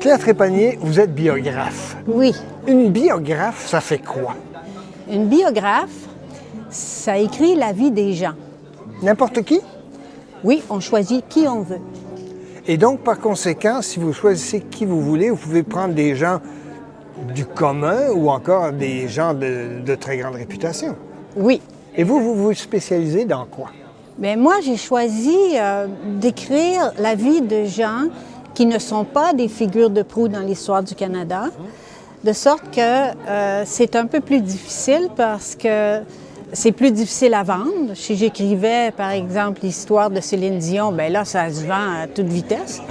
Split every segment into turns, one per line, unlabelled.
Pierre Trépanier, vous êtes biographe.
Oui.
Une biographe, ça fait quoi?
Une biographe, ça écrit la vie des gens.
N'importe qui?
Oui, on choisit qui on veut.
Et donc, par conséquent, si vous choisissez qui vous voulez, vous pouvez prendre des gens du commun ou encore des gens de très grande réputation.
Oui.
Et vous vous spécialisez dans quoi?
Bien, moi, j'ai choisi d'écrire la vie de gens qui ne sont pas des figures de proue dans l'histoire du Canada, de sorte que c'est un peu plus difficile parce que c'est plus difficile à vendre. Si j'écrivais, par exemple, l'histoire de Céline Dion, bien là, ça se vend à toute vitesse.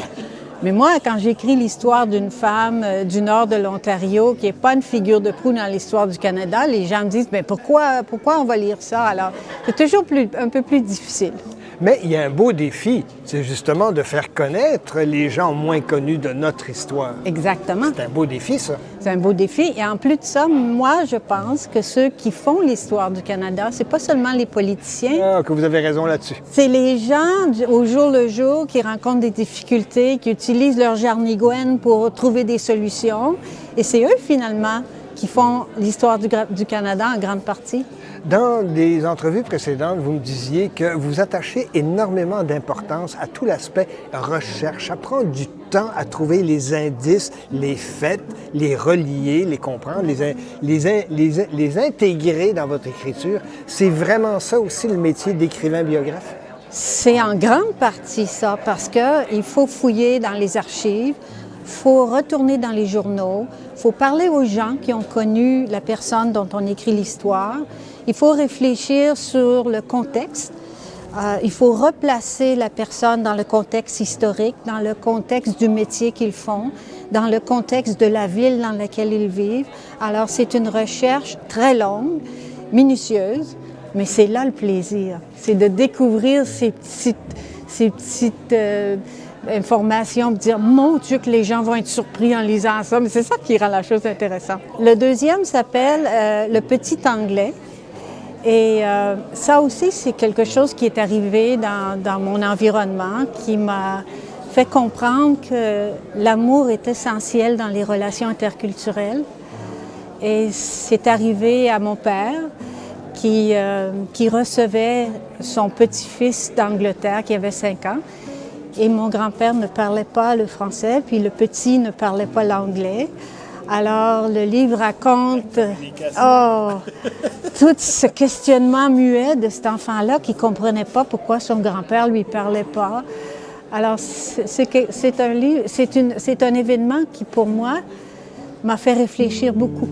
Mais moi, quand j'écris l'histoire d'une femme du nord de l'Ontario qui n'est pas une figure de proue dans l'histoire du Canada, les gens me disent, bien pourquoi on va lire ça? Alors, c'est toujours un peu plus difficile.
Mais il y a un beau défi, c'est justement de faire connaître les gens moins connus de notre histoire.
Exactement.
C'est un beau défi, ça.
C'est un beau défi. Et en plus de ça, moi, je pense que ceux qui font l'histoire du Canada, c'est pas seulement les politiciens.
Ah, que vous avez raison là-dessus.
C'est les gens au jour le jour qui rencontrent des difficultés, qui utilisent leur jarnigoine pour trouver des solutions. Et c'est eux, finalement, qui font l'histoire du Canada en grande partie.
Dans des entrevues précédentes, vous me disiez que vous attachez énormément d'importance à tout l'aspect recherche, à prendre du temps à trouver les indices, les faits, les relier, les comprendre, les intégrer dans votre écriture. C'est vraiment ça aussi le métier d'écrivain biographe?
C'est en grande partie ça, parce qu'il faut fouiller dans les archives, il faut retourner dans les journaux, il faut parler aux gens qui ont connu la personne dont on écrit l'histoire. Il faut réfléchir sur le contexte. Il faut replacer la personne dans le contexte historique, dans le contexte du métier qu'ils font, dans le contexte de la ville dans laquelle ils vivent. Alors, c'est une recherche très longue, minutieuse, mais c'est là le plaisir. C'est de découvrir ces petites informations, de dire « Mon Dieu, que les gens vont être surpris en lisant ça », mais c'est ça qui rend la chose intéressante. Le deuxième s'appelle « Le petit anglais ». Et ça aussi, c'est quelque chose qui est arrivé dans mon environnement, qui m'a fait comprendre que l'amour est essentiel dans les relations interculturelles. Et c'est arrivé à mon père, qui recevait son petit-fils d'Angleterre, qui avait 5 ans. Et mon grand-père ne parlait pas le français, puis le petit ne parlait pas l'anglais. Alors, le livre raconte tout ce questionnement muet de cet enfant-là qui ne comprenait pas pourquoi son grand-père ne lui parlait pas. Alors, c'est un événement qui, pour moi, m'a fait réfléchir beaucoup.